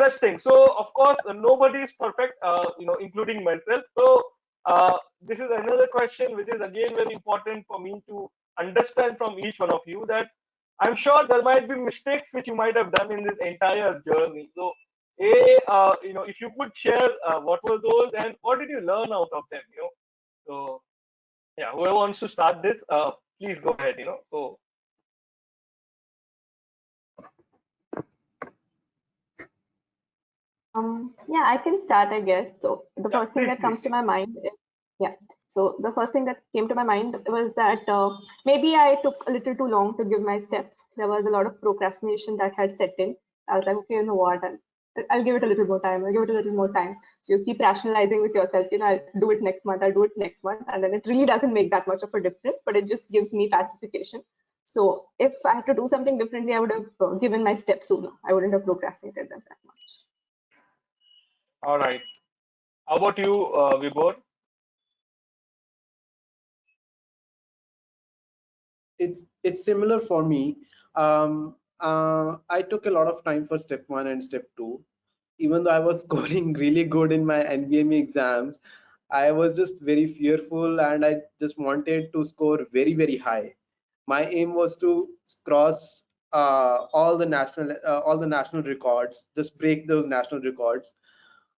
interesting. So of course, nobody is perfect, including myself. So this is another question which is again very important for me to understand from each one of you, that I'm sure there might be mistakes which you might have done in this entire journey. So, if you could share what were those and what did you learn out of them? So yeah, whoever wants to start this, please go ahead. So Yeah, I can start, I guess. So the yeah, first thing that comes to please. my mind is, yeah. So the first thing that came to my mind was that maybe I took a little too long to give my steps. There was a lot of procrastination that had set in. I was like, okay, you know what? I'll give it a little more time. I'll give it a little more time. So you keep rationalizing with yourself, I'll do it next month. I'll do it next month. And then it really doesn't make that much of a difference, but it just gives me pacification. So if I had to do something differently, I would have given my steps sooner. I wouldn't have procrastinated them that much. All right. How about you, Vibhor? It's similar for me. I took a lot of time for step 1 and step 2. Even though I was scoring really good in my NBME exams, I was just very fearful and I just wanted to score very, very high. My aim was to cross all the national records, just break those national records.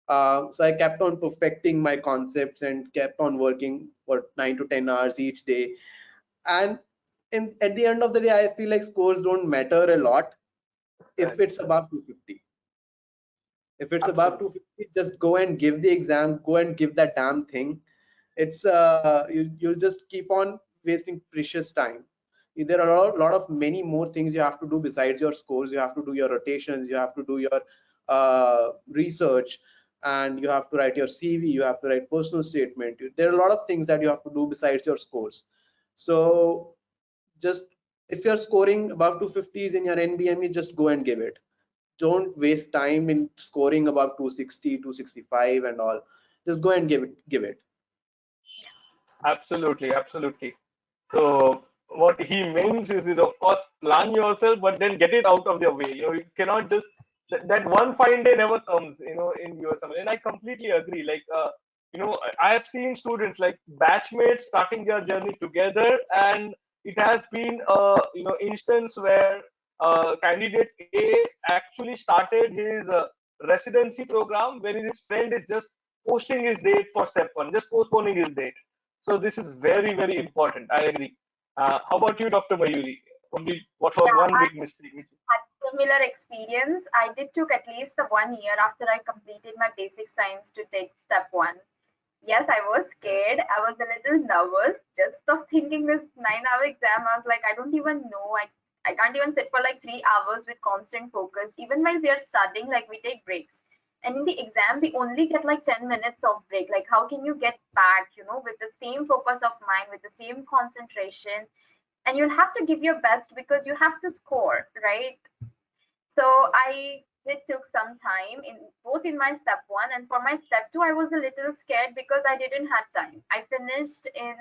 So I kept on perfecting my concepts and kept on working for 9 to 10 hours each day. And at the end of the day, I feel like scores don't matter a lot if Right. it's above 250. If it's above Absolutely. 250, just go and give the exam, go and give that damn thing. It's you'll just keep on wasting precious time. There are a lot of many more things you have to do besides your scores. You have to do your rotations, you have to do your research, and you have to write your CV, you have to write personal statement. There are a lot of things that you have to do besides your scores. So just if you're scoring above 250s in your NBME, just go and give it. Don't waste time in scoring above 260, 265 and all. Just go and give it. Absolutely. Absolutely. So what he means is of course plan yourself, but then get it out of your way. You cannot just that one fine day never comes. In your summer, and I completely agree. Like I have seen students like batchmates starting their journey together, and it has been a instance where candidate A actually started his residency program, where his friend is just posting his date for step one, just postponing his date. So this is very, very important. I agree. How about you, Dr. Mayuri? What was Yeah, one I big mistake? had similar experience. I did took at least the 1 year after I completed my basic science to take step one. Yes, I was scared. I was a little nervous just of thinking this 9 hour exam. I was like, I don't even know. I can't even sit for like 3 hours with constant focus. Even while we are studying, like we take breaks. And in the exam, we only get like 10 minutes of break. Like, how can you get back, with the same focus of mind, with the same concentration? And you'll have to give your best because you have to score, right? So I did took some time in both in my step one and for my step two. I was a little scared because I didn't have time. I finished in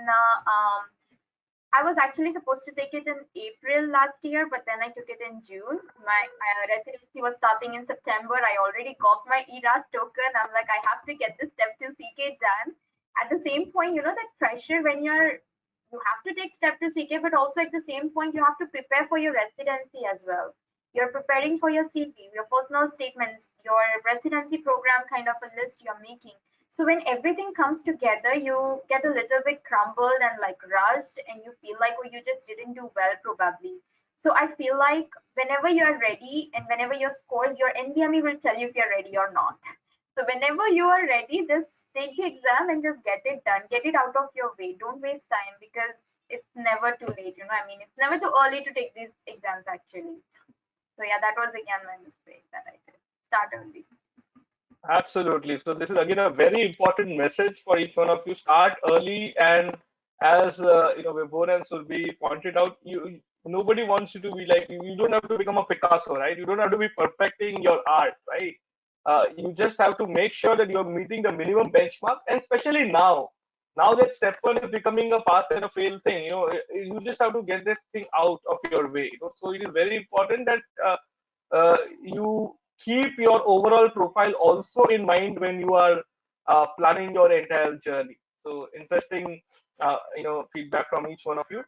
I was actually supposed to take it in April last year, but then I took it in June. My residency was starting in September. I already got my ERAS token. I'm like, I have to get this step 2 CK done. At the same point, that pressure when you have to take step 2 CK, but also at the same point, you have to prepare for your residency as well. You're preparing for your CV, your personal statements, your residency program kind of a list you're making. So when everything comes together, you get a little bit crumbled and like rushed, and you feel like, oh, you just didn't do well, probably. So I feel like whenever you're ready and whenever your scores, your NBME will tell you if you're ready or not. So whenever you are ready, just take the exam and just get it done, get it out of your way. Don't waste time because it's never too late. I mean, it's never too early to take these exams actually. So yeah, that was again my mistake that I did. Start early. Absolutely. So this is again a very important message for each one of you. Start early, and as Vibhor and Surbi pointed out, nobody wants you to be like you don't have to become a Picasso, right? You don't have to be perfecting your art, right? You just have to make sure that you're meeting the minimum benchmark, and especially now that step one is becoming a pass and a fail thing, you just have to get that thing out of your way. So it is very important that you keep your overall profile also in mind when you are planning your entire journey. So interesting, feedback from each one of you.